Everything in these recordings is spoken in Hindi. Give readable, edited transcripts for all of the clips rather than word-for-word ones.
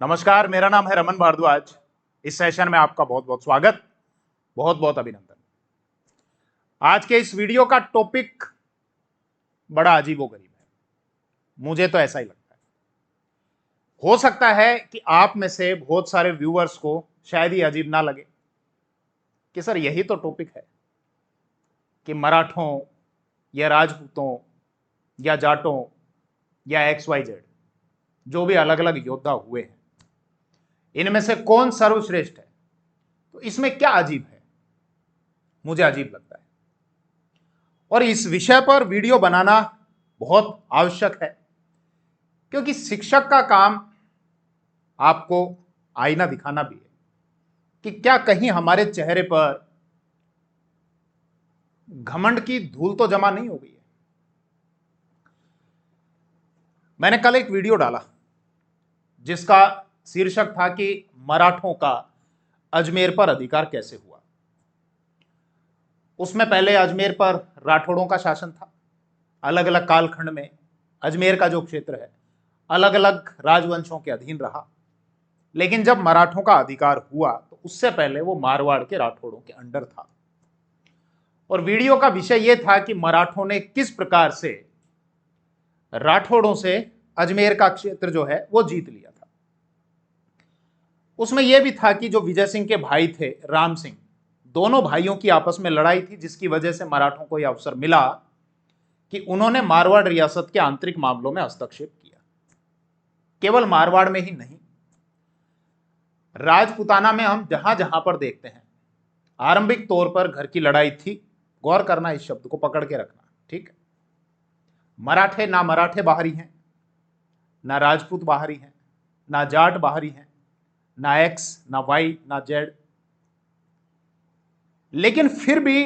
नमस्कार, मेरा नाम है रमन भारद्वाज। इस सेशन में आपका बहुत बहुत स्वागत, बहुत बहुत अभिनंदन। आज के इस वीडियो का टॉपिक बड़ा अजीबोगरीब है, मुझे तो ऐसा ही लगता है। हो सकता है कि आप में से बहुत सारे व्यूअर्स को शायद ही अजीब ना लगे कि सर यही तो टॉपिक है कि मराठों या राजपूतों या जाटों या XYZ जो भी अलग अलग योद्धा हुए हैं, इनमें से कौन सर्वश्रेष्ठ है। तो इसमें क्या अजीब है, मुझे अजीब लगता है। और इस विषय पर वीडियो बनाना बहुत आवश्यक है, क्योंकि शिक्षक का काम आपको आईना दिखाना भी है कि क्या कहीं हमारे चेहरे पर घमंड की धूल तो जमा नहीं हो गई है। मैंने कल एक वीडियो डाला जिसका शीर्षक था कि मराठों का अजमेर पर अधिकार कैसे हुआ। उसमें पहले अजमेर पर राठौड़ों का शासन था। अलग अलग कालखंड में अजमेर का जो क्षेत्र है अलग अलग राजवंशों के अधीन रहा, लेकिन जब मराठों का अधिकार हुआ तो उससे पहले वो मारवाड़ के राठौड़ों के अंडर था। और वीडियो का विषय यह था कि मराठों ने किस प्रकार से राठौड़ों से अजमेर का क्षेत्र जो है वो जीत लिया था। उसमें यह भी था कि जो विजय सिंह के भाई थे राम सिंह, दोनों भाइयों की आपस में लड़ाई थी, जिसकी वजह से मराठों को यह अवसर मिला कि उन्होंने मारवाड़ रियासत के आंतरिक मामलों में हस्तक्षेप किया। केवल मारवाड़ में ही नहीं, राजपुताना में हम जहां जहां पर देखते हैं, आरंभिक तौर पर घर की लड़ाई थी। गौर करना, इस शब्द को पकड़ के रखना, ठीक है। मराठे ना मराठे बाहरी हैं, ना राजपूत बाहरी हैं, ना जाट बाहरी हैं, ना X ना Y ना Z। लेकिन फिर भी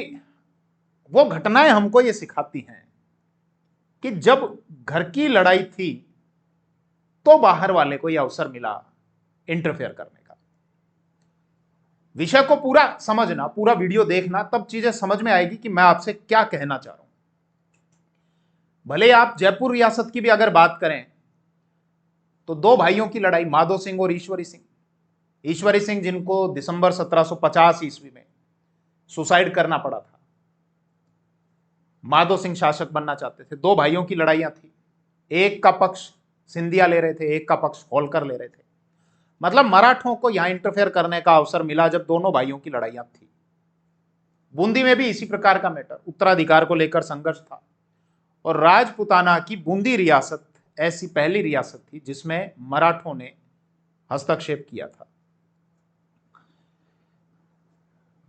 वो घटनाएं हमको ये सिखाती हैं कि जब घर की लड़ाई थी तो बाहर वाले को यह अवसर मिला इंटरफेयर करने का। विषय को पूरा समझना, पूरा वीडियो देखना, तब चीजें समझ में आएगी कि मैं आपसे क्या कहना चाह रहा हूं। भले आप जयपुर रियासत की भी अगर बात करें तो दो भाइयों की लड़ाई, माधो सिंह और ईश्वरी सिंह। ईश्वरी सिंह जिनको दिसंबर 1750 ईस्वी में सुसाइड करना पड़ा था। माधो सिंह शासक बनना चाहते थे। दो भाइयों की लड़ाइयां थी, एक का पक्ष सिंधिया ले रहे थे, एक का पक्ष होलकर ले रहे थे। मतलब मराठों को यहां इंटरफेयर करने का अवसर मिला जब दोनों भाइयों की लड़ाइयां थी। बूंदी में भी इसी प्रकार का मैटर, उत्तराधिकार को लेकर संघर्ष था। और राजपुताना की बूंदी रियासत ऐसी पहली रियासत थी जिसमें मराठों ने हस्तक्षेप किया था।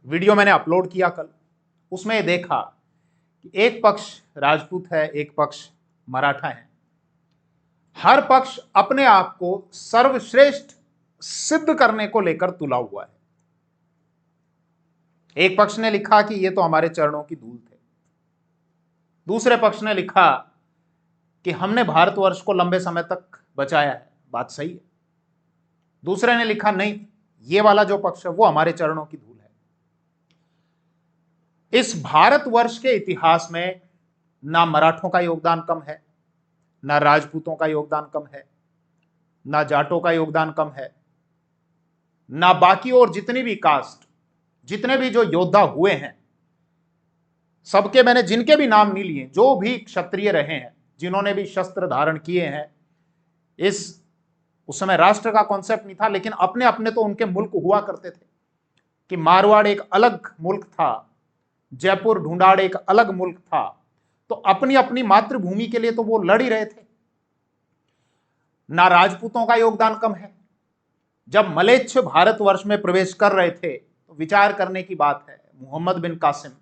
वीडियो मैंने अपलोड किया कल, उसमें देखा कि एक पक्ष राजपूत है, एक पक्ष मराठा है। हर पक्ष अपने आप को सर्वश्रेष्ठ सिद्ध करने को लेकर तुला हुआ है। एक पक्ष ने लिखा कि ये तो हमारे चरणों की धूल थे, दूसरे पक्ष ने लिखा कि हमने भारतवर्ष को लंबे समय तक बचाया है, बात सही है। दूसरे ने लिखा नहीं, ये वाला जो पक्ष है वो हमारे चरणों की धूल है। इस भारतवर्ष के इतिहास में ना मराठों का योगदान कम है, ना राजपूतों का योगदान कम है, ना जाटों का योगदान कम है, ना बाकी और जितनी भी कास्ट, जितने भी जो योद्धा हुए हैं, सबके मैंने जिनके भी नाम नहीं लिए, जो भी क्षत्रिय रहे हैं, जिन्होंने भी शस्त्र धारण किए हैं, उस समय राष्ट्र का कॉन्सेप्ट नहीं था, लेकिन अपने अपने तो उनके मुल्क हुआ करते थे। कि मारवाड़ एक अलग मुल्क था, जयपुर ढूंढाड़ एक अलग मुल्क था, तो अपनी अपनी मातृभूमि के लिए तो वो लड़ ही रहे थे। ना राजपूतों का योगदान कम है। जब मलेच्छ भारतवर्ष में प्रवेश कर रहे थे तो विचार करने की बात है, मोहम्मद बिन कासिम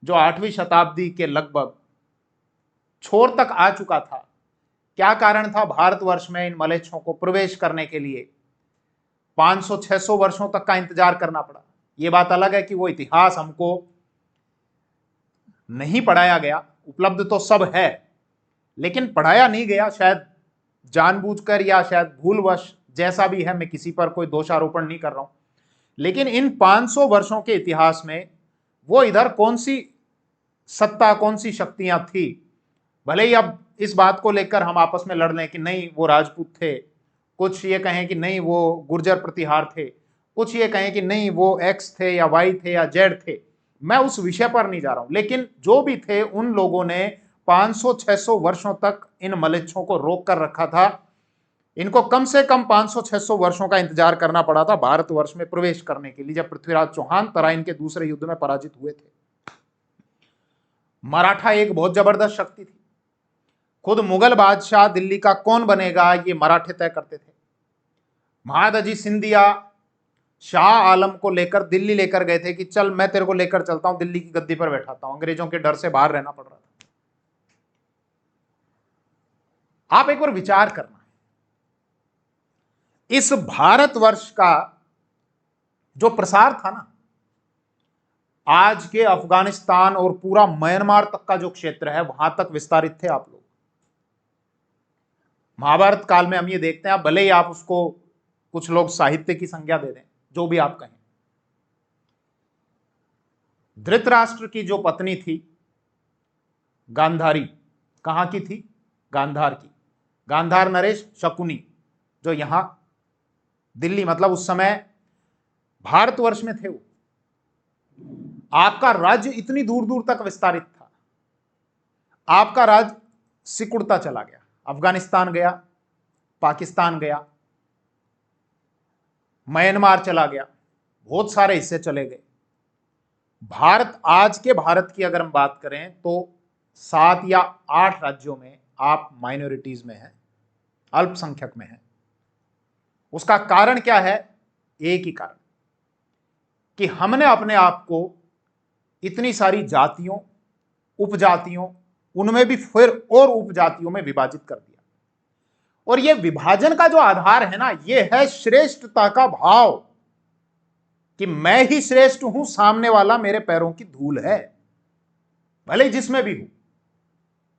जो 8वीं शताब्दी के लगभग छोर तक आ चुका था, क्या कारण था भारतवर्ष में इन मलेच्छों को प्रवेश करने के लिए 500-600 वर्षों तक का इंतजार करना पड़ा। यह बात अलग है कि वो इतिहास हमको नहीं पढ़ाया गया, उपलब्ध तो सब है, लेकिन पढ़ाया नहीं गया, शायद जानबूझकर या शायद भूलवश, जैसा भी है, मैं किसी पर कोई दोषारोपण नहीं कर रहा हूं। लेकिन इन 500 वर्षों के इतिहास में वो इधर कौन सी सत्ता, कौन सी शक्तियां थी। भले ही अब इस बात को लेकर हम आपस में लड़ लें कि नहीं वो राजपूत थे, कुछ ये कहें कि नहीं वो गुर्जर प्रतिहार थे, कुछ ये कहें कि नहीं वो एक्स थे या वाई थे या जेड थे। मैं उस विषय पर नहीं जा रहा हूं, लेकिन जो भी थे उन लोगों ने 500-600 वर्षों तक इन मलेच्छों को रोक कर रखा था। इनको कम से कम 500-600 वर्षों का इंतजार करना पड़ा था भारतवर्ष में प्रवेश करने के लिए, जब पृथ्वीराज चौहान तराइन के दूसरे युद्ध में पराजित हुए थे। मराठा एक बहुत जबरदस्त शक्ति थी। खुद मुगल बादशाह दिल्ली का कौन बनेगा ये मराठे तय करते थे। महादजी सिंधिया शाह आलम को लेकर दिल्ली लेकर गए थे कि चल मैं तेरे को लेकर चलता हूं, दिल्ली की गद्दी पर बैठाता हूं। अंग्रेजों के डर से बाहर रहना पड़ रहा था। आप एक बार विचार करना, इस भारतवर्ष का जो प्रसार था ना, आज के अफगानिस्तान और पूरा म्यांमार तक का जो क्षेत्र है वहां तक विस्तारित थे आप लोग। महाभारत काल में हम ये देखते हैं, भले ही आप उसको कुछ लोग साहित्य की संज्ञा दे दें, जो भी आप कहें, धृतराष्ट्र की जो पत्नी थी गांधारी, कहां की थी? गांधार की। गांधार नरेश शकुनी, जो यहां दिल्ली मतलब उस समय भारतवर्ष में थे। वो आपका राज्य इतनी दूर दूर तक विस्तारित था, आपका राज्य सिकुड़ता चला गया। अफगानिस्तान गया, पाकिस्तान गया, म्यांमार चला गया, बहुत सारे हिस्से चले गए। भारत, आज के भारत की अगर हम बात करें तो 7 या 8 राज्यों में आप माइनॉरिटीज में हैं, अल्पसंख्यक में हैं। उसका कारण क्या है? एक ही कारण कि हमने अपने आप को इतनी सारी जातियों, उपजातियों, उनमें भी फिर और उपजातियों में विभाजित कर दिया। और यह विभाजन का जो आधार है ना, यह है श्रेष्ठता का भाव कि मैं ही श्रेष्ठ हूं, सामने वाला मेरे पैरों की धूल है, भले जिसमें भी हूं।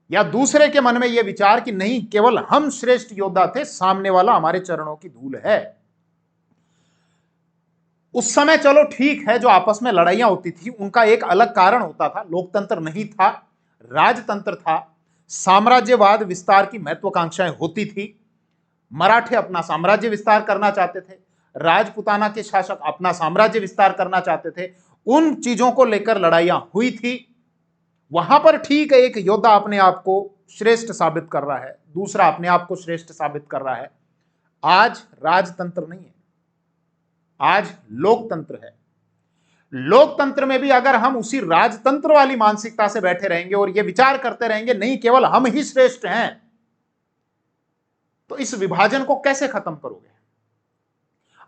या दूसरे के मन में यह विचार कि नहीं, केवल हम श्रेष्ठ योद्धा थे, सामने वाला हमारे चरणों की धूल है। उस समय चलो ठीक है, जो आपस में लड़ाइयां होती थी उनका एक अलग कारण होता था। लोकतंत्र नहीं था, राजतंत्र था। साम्राज्यवाद विस्तार की महत्वाकांक्षाएं होती थी। मराठे अपना साम्राज्य विस्तार करना चाहते थे, राजपुताना के शासक अपना साम्राज्य विस्तार करना चाहते थे। उन चीजों को लेकर लड़ाइयां हुई थी। वहां पर ठीक है, एक योद्धा अपने आप को श्रेष्ठ साबित कर रहा है, दूसरा अपने आप को श्रेष्ठ साबित कर रहा है। आज राजतंत्र नहीं है, आज लोकतंत्र है। लोकतंत्र में भी अगर हम उसी राजतंत्र वाली मानसिकता से बैठे रहेंगे और यह विचार करते रहेंगे नहीं केवल हम ही श्रेष्ठ हैं, तो इस विभाजन को कैसे खत्म करोगे?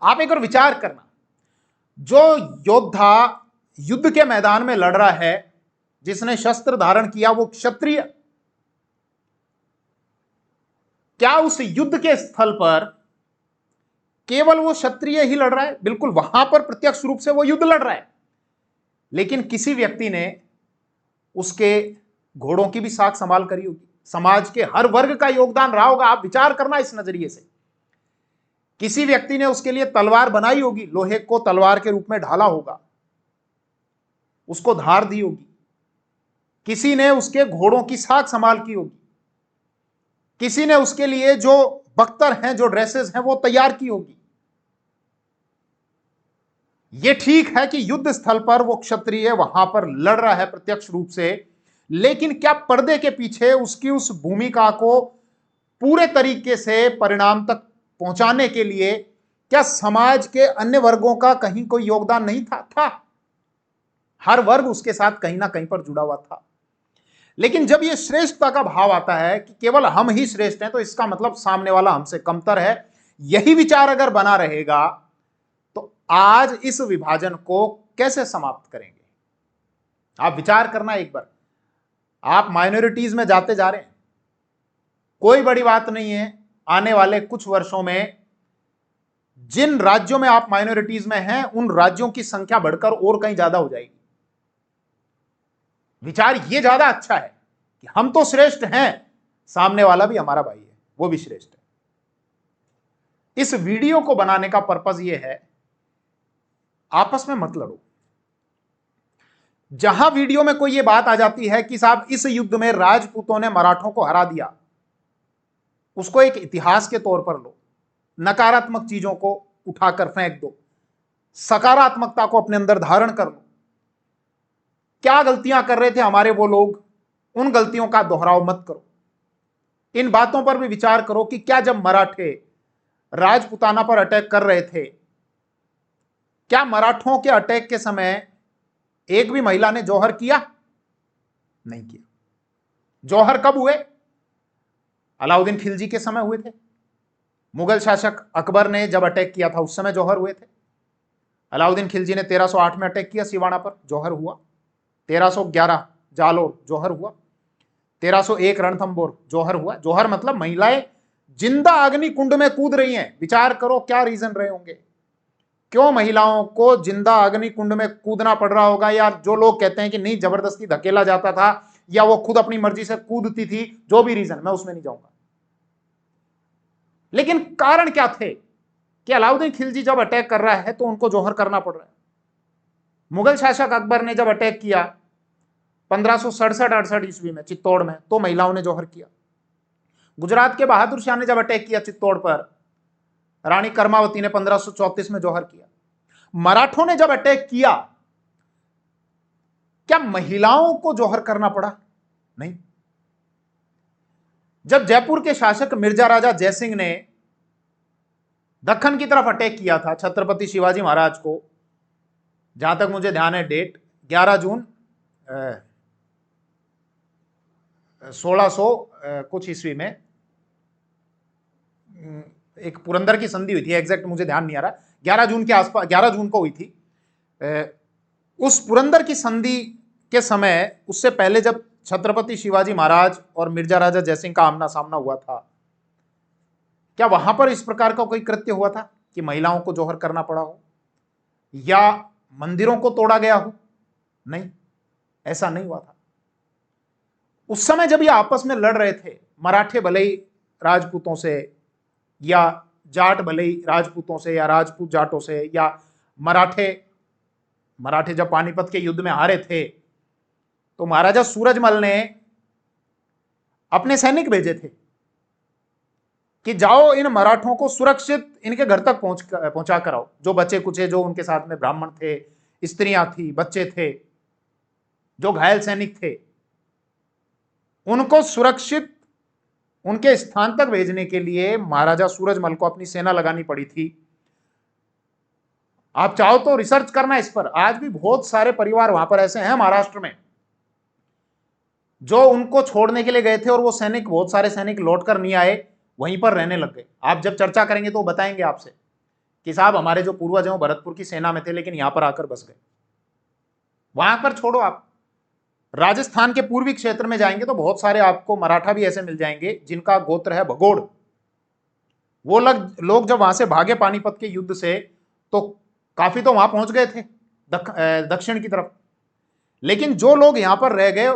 आप एक और विचार करना, जो योद्धा युद्ध के मैदान में लड़ रहा है, जिसने शस्त्र धारण किया, वो क्षत्रिय, क्या उस युद्ध के स्थल पर केवल वो क्षत्रिय ही लड़ रहा है? बिल्कुल, वहां पर प्रत्यक्ष रूप से वो युद्ध लड़ रहा है, लेकिन किसी व्यक्ति ने उसके घोड़ों की भी साख संभाल करी होगी। समाज के हर वर्ग का योगदान रहा होगा। आप विचार करना इस नजरिए से। किसी व्यक्ति ने उसके लिए तलवार बनाई होगी, लोहे को तलवार के रूप में ढाला होगा, उसको धार दी होगी। किसी ने उसके घोड़ों की साख संभाल की होगी। किसी ने उसके लिए जो बख्तर हैं, जो ड्रेसेस हैं, वो तैयार की होगी। यह ठीक है कि युद्ध स्थल पर वो क्षत्रिय वहां पर लड़ रहा है प्रत्यक्ष रूप से, लेकिन क्या पर्दे के पीछे उसकी उस भूमिका को पूरे तरीके से परिणाम तक पहुंचाने के लिए क्या समाज के अन्य वर्गों का कहीं कोई योगदान नहीं था? हर वर्ग उसके साथ कहीं ना कहीं पर जुड़ा हुआ था। लेकिन जब यह श्रेष्ठता का भाव आता है कि केवल हम ही श्रेष्ठ हैं, तो इसका मतलब सामने वाला हमसे कमतर है, यही विचार अगर बना रहेगा तो आज इस विभाजन को कैसे समाप्त करेंगे? आप विचार करना एक बार। आप माइनॉरिटीज में जाते जा रहे हैं, कोई बड़ी बात नहीं है। आने वाले कुछ वर्षों में जिन राज्यों में आप माइनॉरिटीज में हैं, उन राज्यों की संख्या बढ़कर और कहीं ज्यादा हो जाएगी। विचार यह ज्यादा अच्छा है कि हम तो श्रेष्ठ हैं, सामने वाला भी हमारा भाई है, वो भी श्रेष्ठ है। इस वीडियो को बनाने का पर्पस यह है, आपस में मत लड़ो। जहां वीडियो में कोई यह बात आ जाती है कि साहब इस युद्ध में राजपूतों ने मराठों को हरा दिया, उसको एक इतिहास के तौर पर लो। नकारात्मक चीजों को उठाकर फेंक दो, सकारात्मकता को अपने अंदर धारण कर लो। क्या गलतियां कर रहे थे हमारे वो लोग, उन गलतियों का दोहराव मत करो। इन बातों पर भी विचार करो कि क्या जब मराठे राजपूताना पर अटैक कर रहे थे, क्या मराठों के अटैक के समय एक भी महिला ने जौहर किया? नहीं किया। जौहर कब हुए? अलाउद्दीन खिलजी के समय हुए थे। मुगल शासक अकबर ने जब अटैक किया था उस समय जौहर हुए थे। अलाउद्दीन खिलजी ने 1308 में अटैक किया सिवाना पर, जौहर हुआ। 1311 जालोर, जौहर हुआ। 1301 रणथंबोर, जौहर हुआ। जौहर मतलब महिलाएं जिंदा अग्नि कुंड में कूद रही हैं। विचार करो क्या रीजन रहे होंगे, क्यों महिलाओं को जिंदा अग्नि कुंड में कूदना पड़ रहा होगा। या जो लोग कहते हैं कि नहीं जबरदस्ती धकेला जाता था या वो खुद अपनी मर्जी से कूदती थी, जो भी रीजन, मैं उसमें नहीं जाऊंगा। लेकिन कारण क्या थे कि अलाउद्दीन खिलजी जब अटैक कर रहा है तो उनको जौहर करना पड़ रहा है। मुगल शासक अकबर ने जब अटैक किया 1567-68 ईस्वी में चित्तौड़ में, तो महिलाओं ने जौहर किया। गुजरात के बहादुर शाह ने जब अटैक किया चित्तौड़ पर, रानी कर्मावती ने 1534 में जौहर किया। मराठों ने जब अटैक किया, क्या महिलाओं को जौहर करना पड़ा? नहीं। जब जयपुर के शासक मिर्जा राजा जयसिंह ने दक्कन की तरफ अटैक किया था छत्रपति शिवाजी महाराज को, जहां तक मुझे ध्यान है डेट 11 जून 1600 कुछ ईस्वी में, एक पुरंदर की संधि हुई थी, एग्जैक्ट मुझे ध्यान नहीं आ रहा, 11 जून के आसपास, 11 जून को हुई थी। उस पुरंदर की संधि के समय, उससे पहले जब छत्रपति शिवाजी महाराज और मिर्जा राजा जयसिंह का आमना सामना हुआ था, क्या वहां पर इस प्रकार का कोई कृत्य हुआ था कि महिलाओं को जौहर करना पड़ा हो या मंदिरों को तोड़ा गया हो? नहीं, ऐसा नहीं हुआ था। उस समय जब ये आपस में लड़ रहे थे, मराठे भले ही राजपूतों से या जाट भले ही राजपूतों से या राजपूत जाटों से, या मराठे जब पानीपत के युद्ध में हारे थे तो महाराजा सूरजमल ने अपने सैनिक भेजे थे कि जाओ इन मराठों को सुरक्षित इनके घर तक पहुंचा कर आओ। जो बचे कुचे, जो उनके साथ में ब्राह्मण थे, स्त्रियां थी, बच्चे थे, जो घायल सैनिक थे, उनको सुरक्षित उनके स्थान तक भेजने के लिए महाराजा सूरजमल को अपनी सेना लगानी पड़ी थी। आप चाहो तो रिसर्च करना इस पर। आज भी बहुत सारे परिवार वहां पर ऐसे हैं महाराष्ट्र में जो उनको छोड़ने के लिए गए थे और वो सैनिक, बहुत सारे सैनिक लौटकर नहीं आए, वहीं पर रहने लग गए। आप जब चर्चा करेंगे तो वो बताएंगे आपसे कि साहब हमारे जो पूर्वज हैं वो भरतपुर की सेना में थे लेकिन यहां पर आकर बस गए। वहां पर छोड़ो, आप राजस्थान के पूर्वी क्षेत्र में जाएंगे तो बहुत सारे आपको मराठा भी ऐसे मिल जाएंगे जिनका गोत्र है भगोड़। वो लोग जब वहां से भागे पानीपत के युद्ध से तो काफी तो वहां पहुंच गए थे दक्षिण की तरफ, लेकिन जो लोग यहां पर रह गए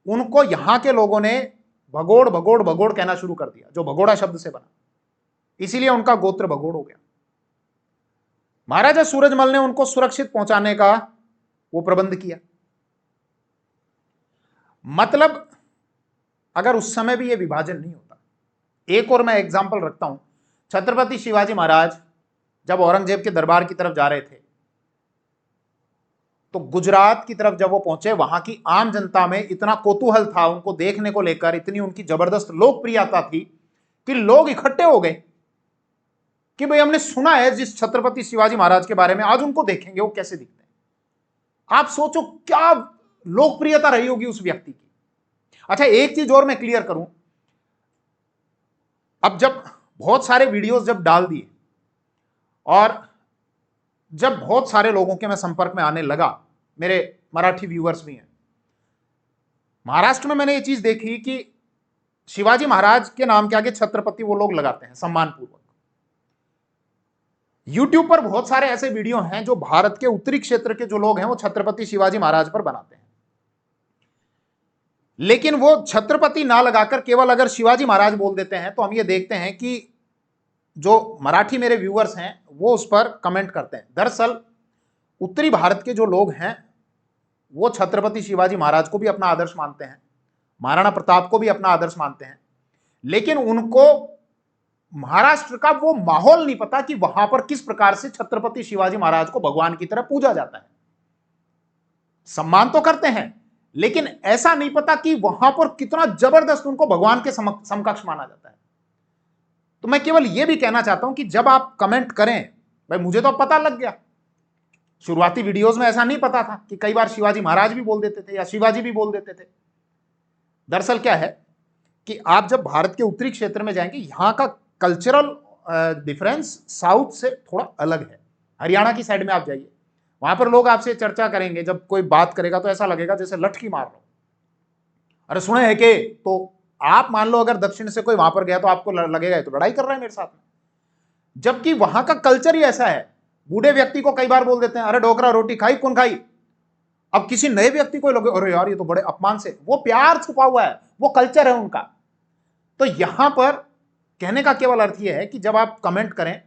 उनको यहां के लोगों ने भगोड़ भगोड़ भगोड़ कहना शुरू कर दिया, जो भगोड़ा शब्द से बना, इसीलिए उनका गोत्र भगोड़ हो गया। महाराजा सूरजमल ने उनको सुरक्षित पहुंचाने का वो प्रबंध किया। मतलब अगर उस समय भी ये विभाजन नहीं होता। एक और मैं एग्जांपल रखता हूं, छत्रपति शिवाजी महाराज जब औरंगजेब के दरबार की तरफ जा रहे थे तो गुजरात की तरफ जब वो पहुंचे, वहां की आम जनता में इतना कौतूहल था उनको देखने को लेकर, इतनी उनकी जबरदस्त लोकप्रियता थी कि लोग इकट्ठे हो गए कि भाई हमने सुना है जिस छत्रपति शिवाजी महाराज के बारे में, आज उनको देखेंगे वो कैसे दिखते हैं। आप सोचो क्या लोकप्रियता रही होगी उस व्यक्ति की। अच्छा, एक चीज और मैं क्लियर करूं, अब जब बहुत सारे वीडियोस जब डाल दिए और जब बहुत सारे लोगों के मैं संपर्क में आने लगा, मेरे मराठी व्यूअर्स भी हैं, महाराष्ट्र में मैंने ये चीज देखी कि शिवाजी महाराज के नाम के आगे छत्रपति वो लोग लगाते हैं सम्मानपूर्वक। यूट्यूब पर बहुत सारे ऐसे वीडियो हैं जो भारत के उत्तरी क्षेत्र के जो लोग हैं वो छत्रपति शिवाजी महाराज पर बनाते हैं, लेकिन वो छत्रपति ना लगाकर केवल अगर शिवाजी महाराज बोल देते हैं तो हम ये देखते हैं कि जो मराठी मेरे व्यूअर्स हैं वो उस पर कमेंट करते हैं। दरअसल उत्तरी भारत के जो लोग हैं वो छत्रपति शिवाजी महाराज को भी अपना आदर्श मानते हैं, महाराणा प्रताप को भी अपना आदर्श मानते हैं, लेकिन उनको महाराष्ट्र का वो माहौल नहीं पता कि वहां पर किस प्रकार से छत्रपति शिवाजी महाराज को भगवान की तरह पूजा जाता है। सम्मान तो करते हैं, लेकिन ऐसा नहीं पता कि वहां पर कितना जबरदस्त उनको भगवान के समकक्ष माना जाता है। तो मैं केवल यह भी कहना चाहता हूं कि जब आप कमेंट करें, भाई मुझे तो पता लग गया, शुरुआती वीडियोस में ऐसा नहीं पता था कि कई बार शिवाजी महाराज भी बोल देते थे या शिवाजी भी बोल देते थे। दरअसल क्या है कि आप जब भारत के उत्तरी क्षेत्र में जाएंगे, यहां का कल्चरल डिफरेंस साउथ से थोड़ा अलग है। हरियाणा की साइड में आप जाइए, वहां पर लोग आपसे चर्चा करेंगे, जब कोई बात करेगा तो ऐसा लगेगा जैसे लठकी मार लो, अरे सुने है कि। तो आप मान लो अगर दक्षिण से कोई वहां पर गया तो आपको लगेगा तो लड़ाई कर रहा है मेरे साथ में, जबकि वहां का कल्चर ही ऐसा है। बूढ़े व्यक्ति को कई बार बोल देते हैं, अरे ढोकरा रोटी खाई कौन खाई। अब किसी नए व्यक्ति को लगे अरे यार ये तो बड़े अपमान से, वो प्यार छुपा हुआ है, वो कल्चर है उनका। तो यहां पर कहने का केवल अर्थ यह है कि जब आप कमेंट करें,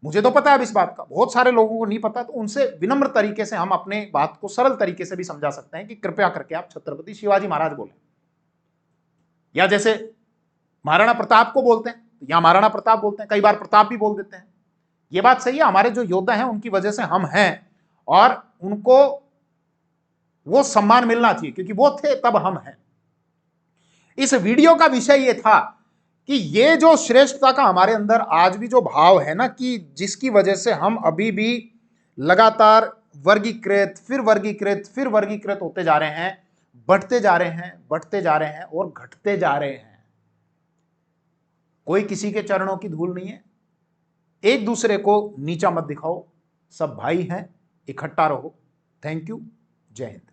मुझे तो पता है अब इस बात का, बहुत सारे लोगों को नहीं पता, तो उनसे विनम्र तरीके से हम अपने बात को सरल तरीके से भी समझा सकते हैं कि कृपया करके आप छत्रपति शिवाजी महाराज बोलें। या जैसे महाराणा प्रताप को बोलते हैं, या महाराणा प्रताप बोलते हैं, कई बार प्रताप भी बोल देते हैं। ये बात सही है, हमारे जो योद्धा हैं उनकी वजह से हम हैं, और उनको वो सम्मान मिलना चाहिए क्योंकि वो थे तब हम हैं। इस वीडियो का विषय ये था कि ये जो श्रेष्ठता का हमारे अंदर आज भी जो भाव है ना, कि जिसकी वजह से हम अभी भी लगातार वर्गीकृत फिर वर्गीकृत फिर वर्गीकृत होते जा रहे हैं, बढ़ते जा रहे हैं, बढ़ते जा रहे हैं और घटते जा रहे हैं। कोई किसी के चरणों की धूल नहीं है। एक दूसरे को नीचा मत दिखाओ, सब भाई हैं, इकट्ठा रहो। थैंक यू, जय हिंद।